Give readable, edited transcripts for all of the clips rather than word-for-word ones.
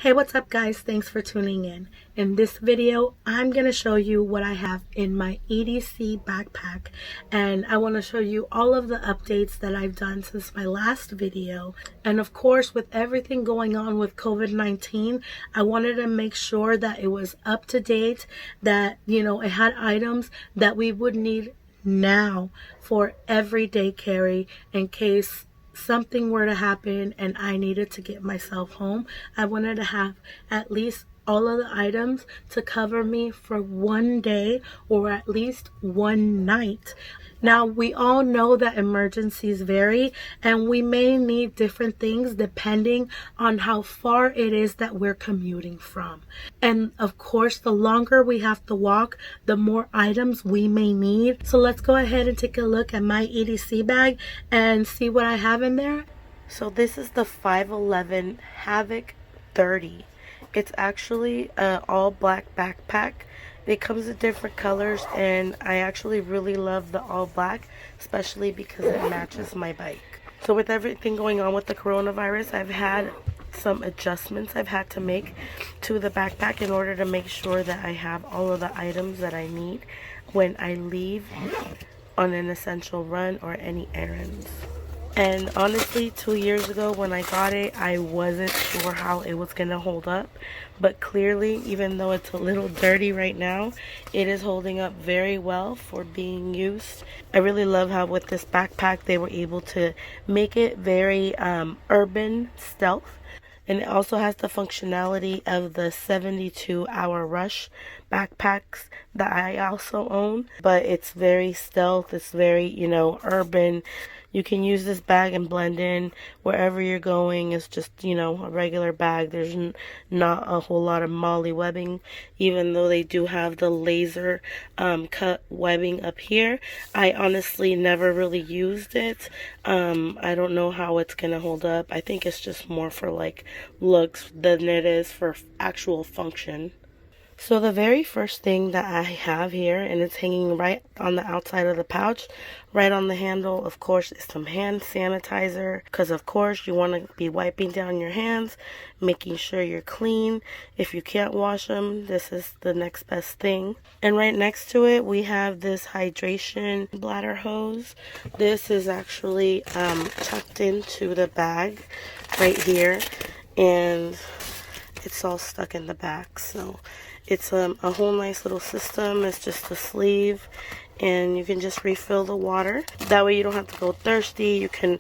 Hey, what's up guys? Thanks for tuning in. In this video, I'm going to show you what I have in my EDC backpack, and I want to show you all of the updates that I've done since my last video. And of course, with everything going on with COVID-19, I wanted to make sure that it was up to date, that, it had items that we would need now for everyday carry in case something were to happen and I needed to get myself home. I wanted to have at least all of the items to cover me for one day or at least one night. Now, we all know that emergencies vary and we may need different things depending on how far it is that we're commuting from. And of course, the longer we have to walk, the more items we may need. So let's go ahead and take a look at my EDC bag and see what I have in there. So this is the 511 Havoc 30. It's actually an all black backpack. It comes in different colors and I actually really love the all black, especially because it matches my bike. So with everything going on with the coronavirus, I've had some adjustments I've had to make to the backpack in order to make sure that I have all of the items that I need when I leave on an essential run or any errands. And honestly, 2 years ago when I got it, I wasn't sure how it was going to hold up. But clearly, even though it's a little dirty right now, it is holding up very well for being used. I really love how with this backpack, they were able to make it very urban stealth. And it also has the functionality of the 72-hour rush backpacks that I also own. But it's very stealth. It's very, urban. You can use this bag and blend in wherever you're going. It's just, a regular bag. There's not a whole lot of molly webbing, even though they do have the laser cut webbing up here. I honestly never really used it. I don't know how it's going to hold up. I think it's just more for like looks than it is for actual function. So the very first thing that I have here, and it's hanging right on the outside of the pouch, right on the handle, of course, is some hand sanitizer. Because of course you want to be wiping down your hands, making sure you're clean. If you can't wash them, this is the next best thing. And right next to it, we have this hydration bladder hose. This is actually tucked into the bag right here, and it's all stuck in the back. So it's a whole nice little system. It's just a sleeve and you can just refill the water. That way you don't have to go thirsty. You can,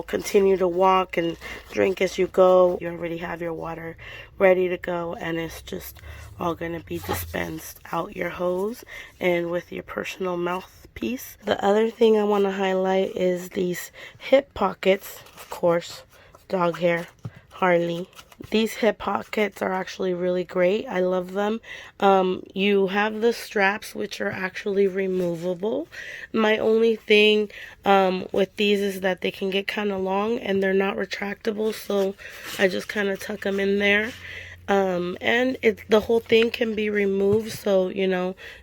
continue to walk and drink as you go. You already have your water ready to go and it's just all going to be dispensed out your hose and with your personal mouthpiece. The other thing I want to highlight is these hip pockets, of course, dog hair, Harley. These hip pockets are actually really great. I love them. You have the straps, which are actually removable. My only thing with these is that they can get kind of long and they're not retractable, so I just kind of tuck them in there. And the whole thing can be removed, so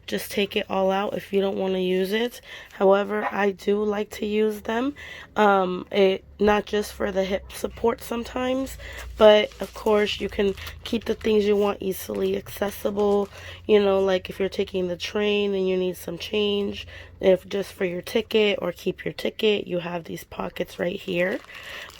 just take it all out if you don't want to use it. However, I do like to use them, not just for the hip support sometimes, but of course you can keep the things you want easily accessible. Like if you're taking the train and you need some change, if just for your ticket or keep your ticket, you have these pockets right here.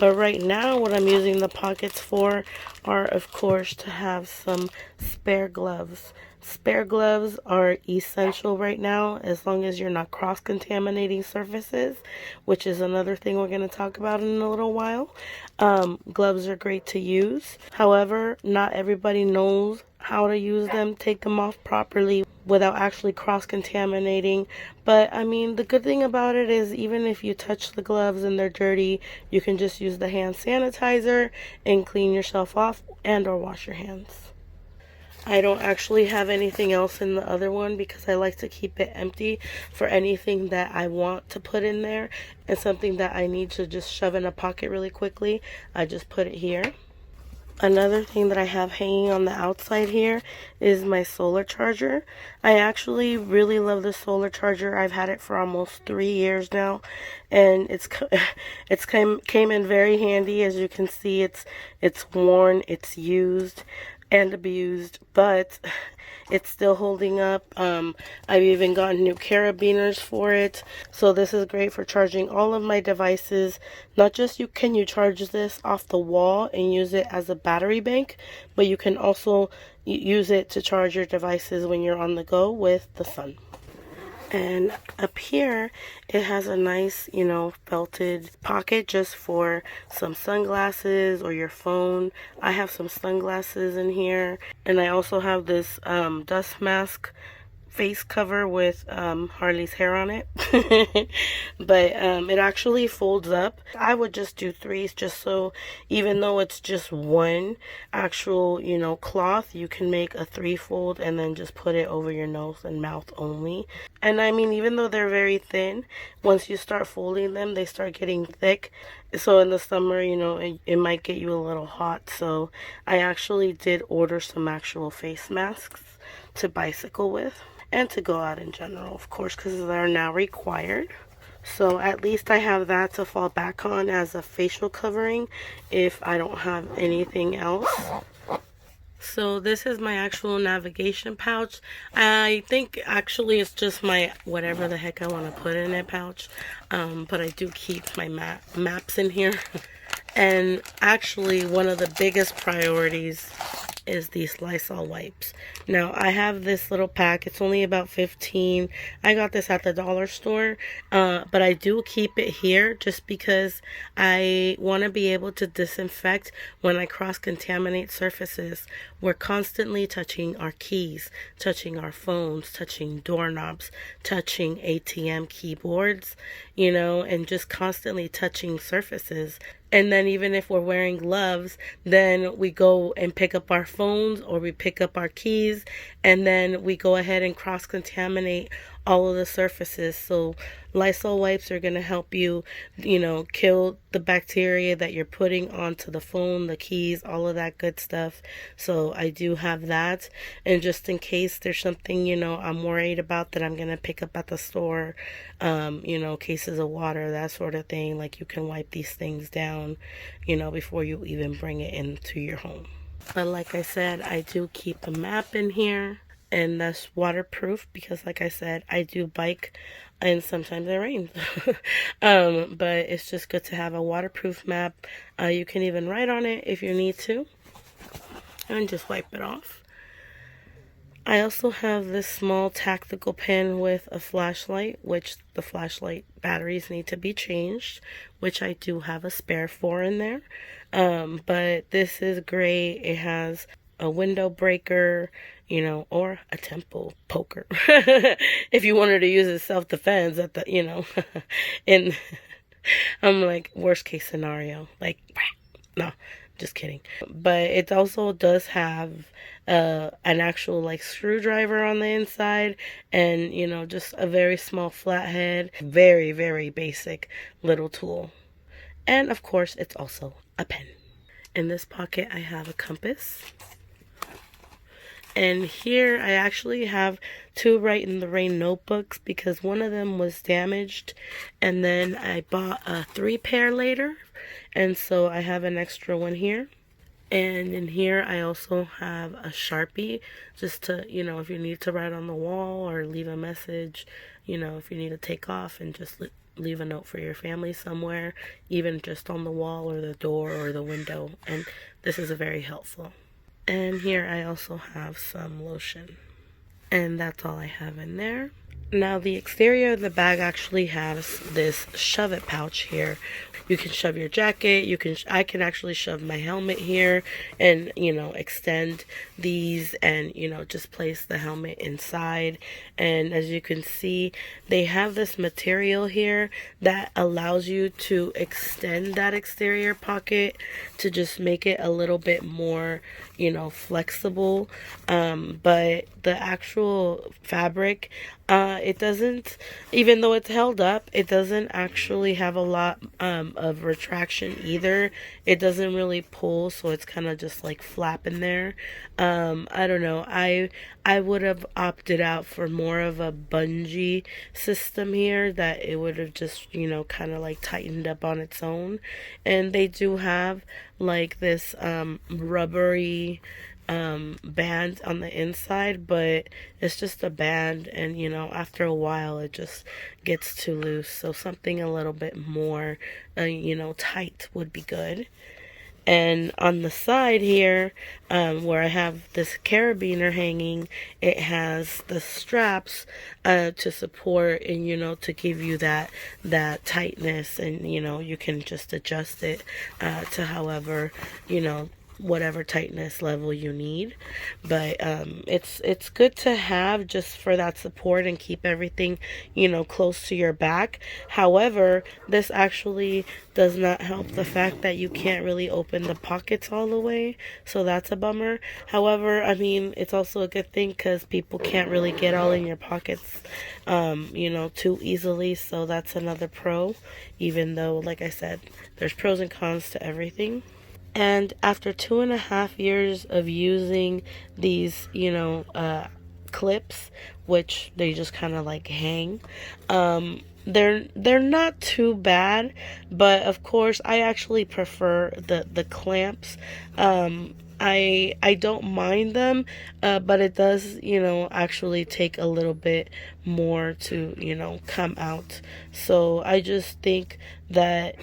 But right now what I'm using the pockets for are, of course, to have some spare gloves. Spare gloves are essential right now as long as you're not cross-contaminating surfaces, which is another thing we're going to talk about in a little while. Gloves are great to use. However, not everybody knows how to use them, take them off properly without actually cross-contaminating. But I mean, the good thing about it is even if you touch the gloves and they're dirty, you can just use the hand sanitizer and clean yourself off and or wash your hands. I don't actually have anything else in the other one because I like to keep it empty for anything that I want to put in there and something that I need to just shove in a pocket really quickly. I just put it here. Another thing that I have hanging on the outside here is my solar charger. I actually really love the solar charger. I've had it for almost 3 years now, and it's came in very handy. As you can see, it's worn, it's used and abused, but it's still holding up. I've even gotten new carabiners for it. So this is great for charging all of my devices. Not just can you charge this off the wall and use it as a battery bank, but you can also use it to charge your devices when you're on the go with the sun. And up here, it has a nice, felted pocket just for some sunglasses or your phone. I have some sunglasses in here. And I also have this dust mask face cover with Harley's hair on it. But it actually folds up. I would just do 3 just so even though it's just one actual cloth, you can make a 3-fold and then just put it over your nose and mouth only. And I mean, even though they're very thin, once you start folding them, they start getting thick. So in the summer, it might get you a little hot. So I actually did order some actual face masks to bicycle with and to go out in general, of course, because they're now required. So at least I have that to fall back on as a facial covering if I don't have anything else. So this is my actual navigation pouch. I think actually it's just my whatever the heck I want to put in it pouch. But I do keep my maps in here. And actually one of the biggest priorities is these Lysol wipes. Now I have this little pack. It's only about 15. I got this at the dollar store, but I do keep it here just because I want to be able to disinfect when I cross-contaminate surfaces. We're constantly touching our keys, touching our phones, touching doorknobs, touching ATM keyboards, and just constantly touching surfaces. And then even if we're wearing gloves, then we go and pick up our phones or we pick up our keys, and then we go ahead and cross-contaminate all of the surfaces. So Lysol wipes are going to help you, kill the bacteria that you're putting onto the phone, the keys, all of that good stuff. So I do have that. And just in case there's something, I'm worried about that I'm going to pick up at the store, cases of water, that sort of thing, like you can wipe these things down, before you even bring it into your home. But like I said, I do keep a map in here. And that's waterproof because, like I said, I do bike and sometimes it rains. But it's just good to have a waterproof map. You can even write on it if you need to and just wipe it off. I also have this small tactical pen with a flashlight, which the flashlight batteries need to be changed, which I do have a spare for in there. But this is great. It has a window breaker, or a temple poker. If you wanted to use it self-defense at the, in, I'm like, worst case scenario, like, no, just kidding. But it also does have an actual like screwdriver on the inside and, just a very small flathead. Very, very basic little tool. And of course, it's also a pen. In this pocket, I have a compass. And here I actually have 2 Write in the Rain notebooks because one of them was damaged. And then I bought a 3-pair later. And so I have an extra one here. And in here I also have a Sharpie just to, if you need to write on the wall or leave a message, if you need to take off and just leave a note for your family somewhere, even just on the wall or the door or the window. And this is very helpful. And here I also have some lotion. And that's all I have in there. Now the exterior of the bag actually has this shove it pouch here. You can shove your jacket, I can actually shove my helmet here and, extend these and, just place the helmet inside. And as you can see, they have this material here that allows you to extend that exterior pocket to just make it a little bit more, flexible. But the actual fabric, It doesn't, even though it's held up, it doesn't actually have a lot of retraction either. It doesn't really pull, so it's kind of just like flapping there. I don't know. I would have opted out for more of a bungee system here that it would have just, kind of like tightened up on its own. And they do have like this rubbery band on the inside, but it's just a band, and after a while it just gets too loose, so something a little bit more tight would be good. And on the side here, where I have this carabiner hanging, it has the straps to support and to give you that tightness, and you can just adjust it to however whatever tightness level you need. But it's good to have just for that support and keep everything close to your back. However, this actually does not help the fact that you can't really open the pockets all the way, so that's a bummer. However, I mean, it's also a good thing because people can't really get all in your pockets too easily, so that's another pro, even though, like I said, there's pros and cons to everything. And after 2.5 years of using these, clips, which they just kind of like hang, they're not too bad, but of course I actually prefer the clamps. I don't mind them, but it does, actually take a little bit more to, come out. So I just think that,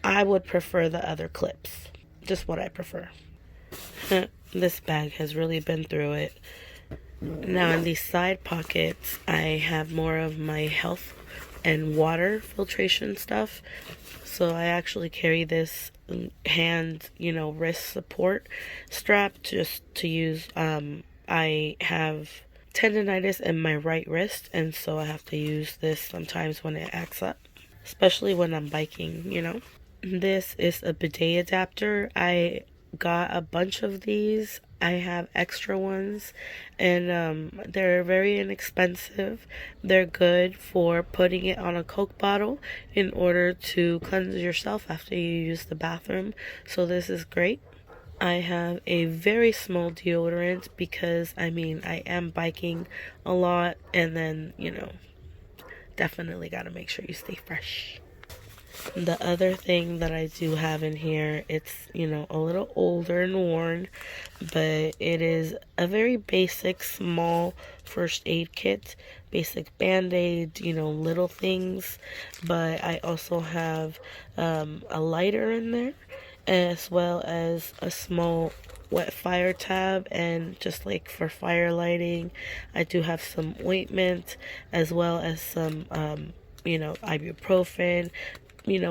I would prefer the other clips. Just what I prefer. This bag has really been through it. Now in these side pockets, I have more of my health and water filtration stuff. So I actually carry this hand, wrist support strap just to use. I have tendonitis in my right wrist, and so I have to use this sometimes when it acts up, especially when I'm biking. This is a bidet adapter. I got a bunch of these. I have extra ones, and they're very inexpensive. They're good for putting it on a Coke bottle in order to cleanse yourself after you use the bathroom. So this is great. I have a very small deodorant because, I am biking a lot, and then, definitely got to make sure you stay fresh. The other thing that I do have in here, it's, a little older and worn, but it is a very basic, small first aid kit, basic band-aid, little things. But I also have a lighter in there, as well as a small wet fire tab, and just like for fire lighting, I do have some ointment, as well as some ibuprofen,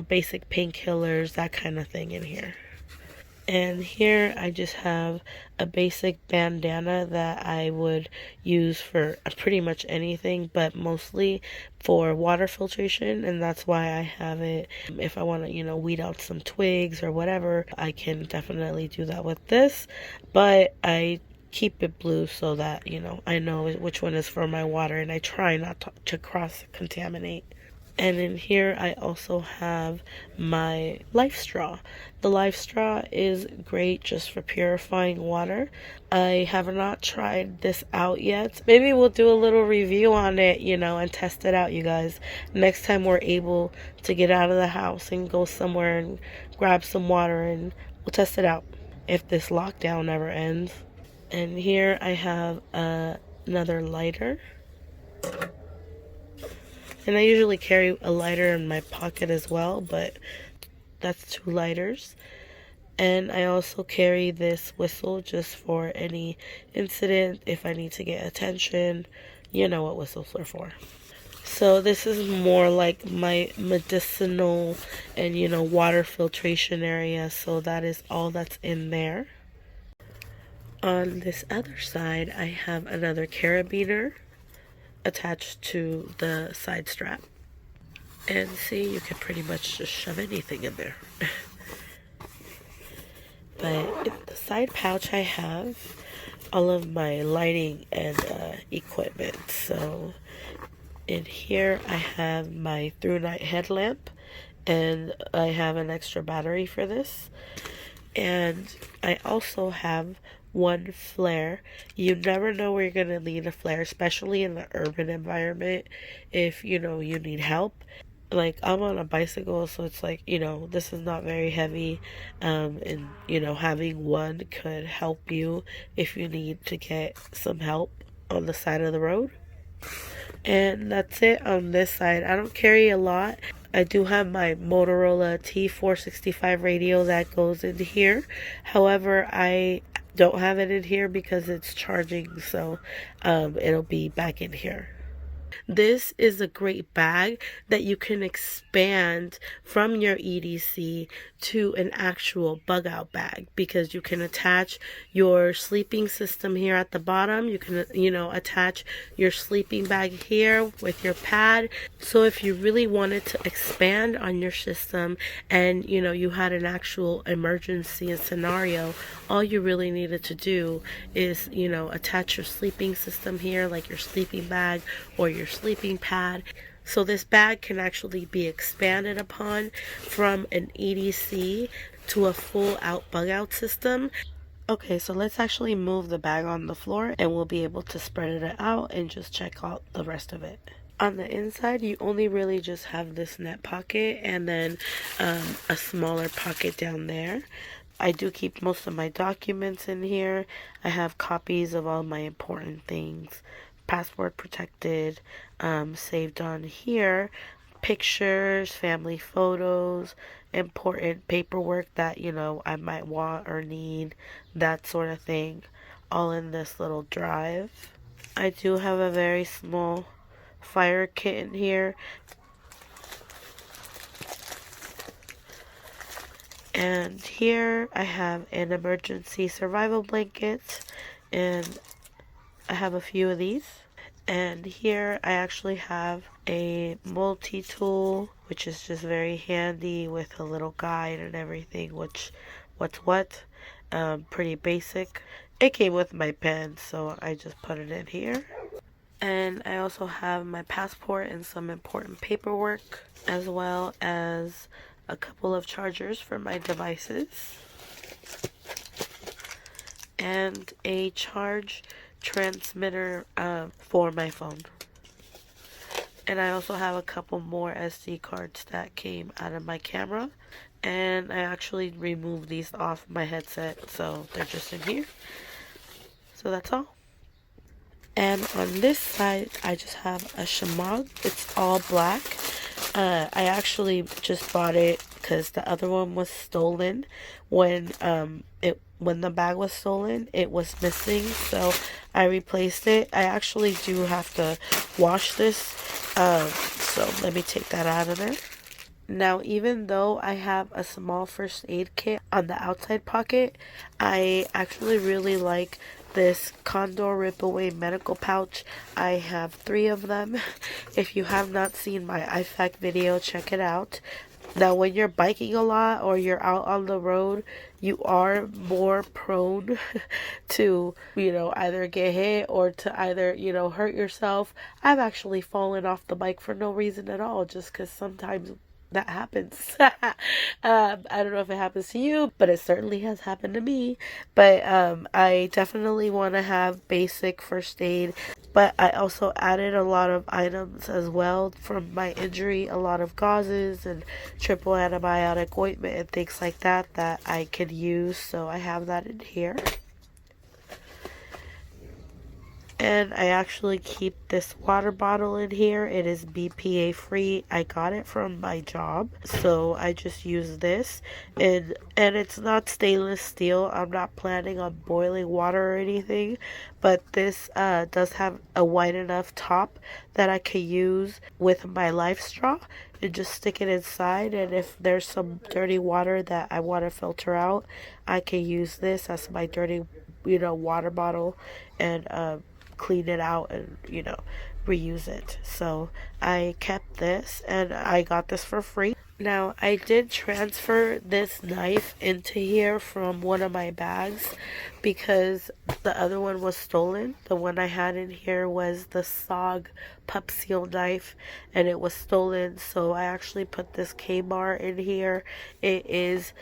basic painkillers, that kind of thing in here. And here I just have a basic bandana that I would use for pretty much anything, but mostly for water filtration, and that's why I have it. If I want to, weed out some twigs or whatever, I can definitely do that with this, but I keep it blue so that, I know which one is for my water, and I try not to cross-contaminate. And in here I also have my life straw. The life straw is great just for purifying water. I have not tried this out yet. Maybe we'll do a little review on it, and test it out, you guys. Next time we're able to get out of the house and go somewhere and grab some water, and we'll test it out if this lockdown never ends. And here I have another lighter. And I usually carry a lighter in my pocket as well, but that's 2 lighters. And I also carry this whistle just for any incident, if I need to get attention. You know what whistles are for. So this is more like my medicinal and, water filtration area. So that is all that's in there. On this other side, I have another carabiner attached to the side strap, and see, you can pretty much just shove anything in there. But in the side pouch, I have all of my lighting and equipment. So in here, I have my through night headlamp, and I have an extra battery for this. And I also have one flare. You never know where you're going to need a flare, especially in the urban environment if you need help. Like, I'm on a bicycle, so it's like, this is not very heavy. And having one could help you if you need to get some help on the side of the road. And that's it on this side. I don't carry a lot. I do have my Motorola T465 radio that goes in here. However, I don't have it in here because it's charging, so it'll be back in here. This is a great bag that you can expand from your EDC to an actual bug out bag, because you can attach your sleeping system here at the bottom. You can, attach your sleeping bag here with your pad. So if you really wanted to expand on your system and, you had an actual emergency and scenario, all you really needed to do is, attach your sleeping system here, like your sleeping bag or your sleeping pad. So this bag can actually be expanded upon from an EDC to a full out bug out system. Okay, so let's actually move the bag on the floor and we'll be able to spread it out and just check out the rest of it. On the inside, you only really just have this net pocket and then a smaller pocket down there. I do keep most of my documents in here. I have copies of all my important things, password protected, saved on here, pictures, family photos, important paperwork that, I might want or need, that sort of thing, all in this little drive. I do have a very small fire kit in here. And here I have an emergency survival blanket, and I have a few of these. And here I actually have a multi-tool, which is just very handy with a little guide and everything, what's what. Pretty basic. It came with my pen, so I just put it in here. And I also have my passport and some important paperwork, as well as a couple of chargers for my devices, and a charge transmitter for my phone. And I also have a couple more SD cards that came out of my camera, and I actually removed these off my headset, so they're just in here. So that's all. And on this side, I just have a shamag. It's all black. I actually just bought it because the other one was stolen. When the bag was stolen, it was missing, so I replaced it. I actually do have to wash this, so let me take that out of there. Now, even though I have a small first aid kit on the outside pocket, I actually really like this Condor Rip Away medical pouch. I have 3 of them. If you have not seen my IFAC video, check it out. Now, when you're biking a lot or you're out on the road, you are more prone to, either get hit or to either, hurt yourself. I've actually fallen off the bike for no reason at all, just because sometimes that happens. I don't know if it happens to you, but it certainly has happened to me. But I definitely want to have basic first aid. But I also added a lot of items as well from my injury, a lot of gauzes and triple antibiotic ointment and things like that I could use. So I have that in here. And I actually keep this water bottle in here. It is BPA free. I got it from my job, so I just use this. And it's not stainless steel. I'm not planning on boiling water or anything, but this does have a wide enough top that I could use with my life straw and just stick it inside. And if there's some dirty water that I want to filter out, I can use this as my dirty, water bottle and clean it out and reuse it. So I kept this, and I got this for free. Now, I did transfer this knife into here from one of my bags because the other one was stolen. The one I had in here was the SOG pup seal knife and it was stolen. So I actually put this K-bar in here. It is,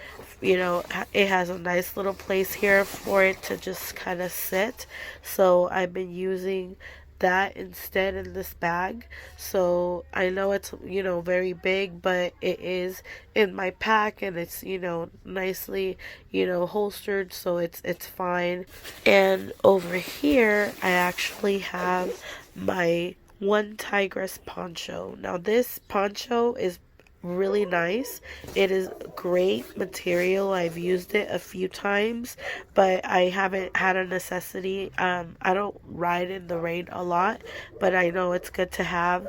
it has a nice little place here for it to just kind of sit. So I've been using that instead in this bag. So I know it's very big, but it is in my pack and it's nicely holstered, so it's fine. And over here I actually have my one tigress poncho. Now this poncho is really nice. It is great material. I've used it a few times, but I haven't had a necessity. I don't ride in the rain a lot, but I know it's good to have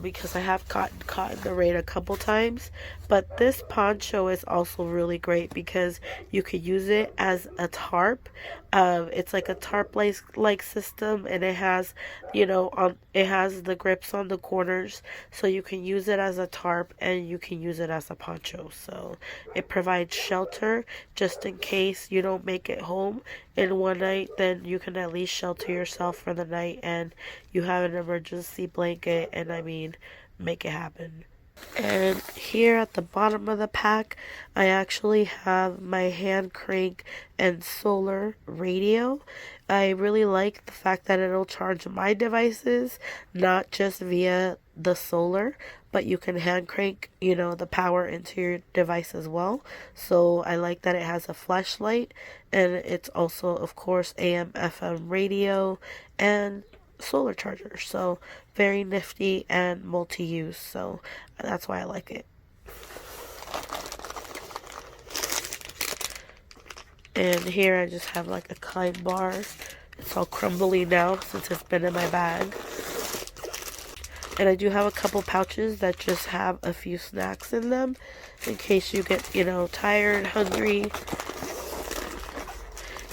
because I have gotten caught in the rain a couple times. But this poncho is also really great because you could use it as a tarp. It's like a tarp like system, and it has it has the grips on the corners, so you can use it as a tarp and you can use it as a poncho. So it provides shelter just in case you don't make it home in one night. Then you can at least shelter yourself for the night, and you have an emergency blanket, and make it happen. And here at the bottom of the pack, I actually have my hand crank and solar radio. I really like the fact that it'll charge my devices, not just via the solar, but you can hand crank, the power into your device as well. So I like that it has a flashlight, and it's also, of course, AM, FM radio, and solar charger. So very nifty and multi-use, so that's why I like it. And here I just have like a kind bar. It's all crumbly now since it's been in my bag. And I do have a couple pouches that just have a few snacks in them in case you get, tired, hungry.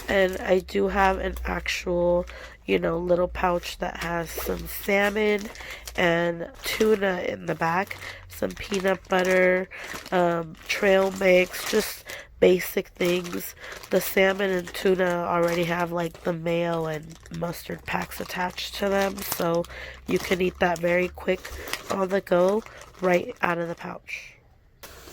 And I do have an actual, little pouch that has some salmon and tuna in the back, some peanut butter, trail mix, just basic things. The salmon and tuna already have like the mayo and mustard packs attached to them, so you can eat that very quick on the go right out of the pouch.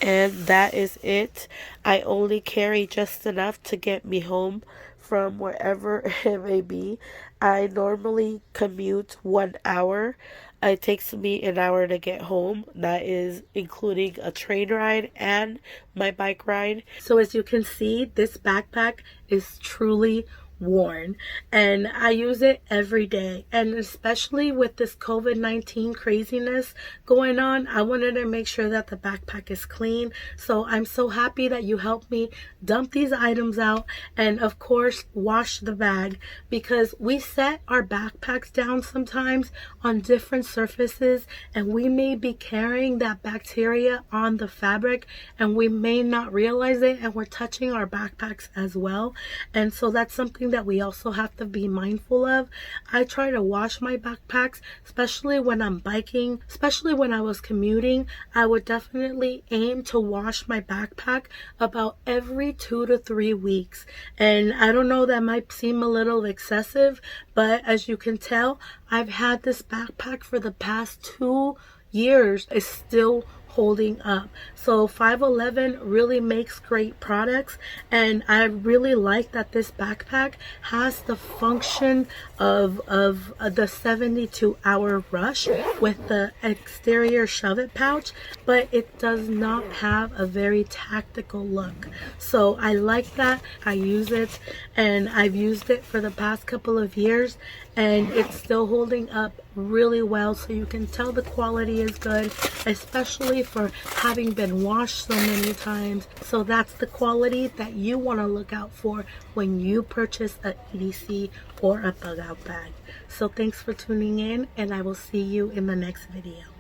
And that is it. I only carry just enough to get me home from wherever it may be. I normally commute 1 hour. It takes me an hour to get home. That is including a train ride and my bike ride. So as you can see, this backpack is truly worn, and I use it every day. And especially with this COVID-19 craziness going on, I wanted to make sure that the backpack is clean. So I'm so happy that you helped me dump these items out and of course wash the bag, because we set our backpacks down sometimes on different surfaces and we may be carrying that bacteria on the fabric and we may not realize it, and we're touching our backpacks as well. And so that's something that we also have to be mindful of. I try to wash my backpacks, especially when I'm biking, especially when I was commuting. I would definitely aim to wash my backpack about every 2 to 3 weeks. And I don't know, that might seem a little excessive, but as you can tell, I've had this backpack for the past 2 years. It's still holding up. So 511 really makes great products, and I really like that this backpack has the function of the 72-hour rush with the exterior shove it pouch, but it does not have a very tactical look. So I like that. I use it, and I've used it for the past couple of years, and it's still holding up really well. So you can tell the quality is good, especially for having been washed so many times. So that's the quality that you want to look out for when you purchase a EDC or a bug out bag. So thanks for tuning in, and I will see you in the next video.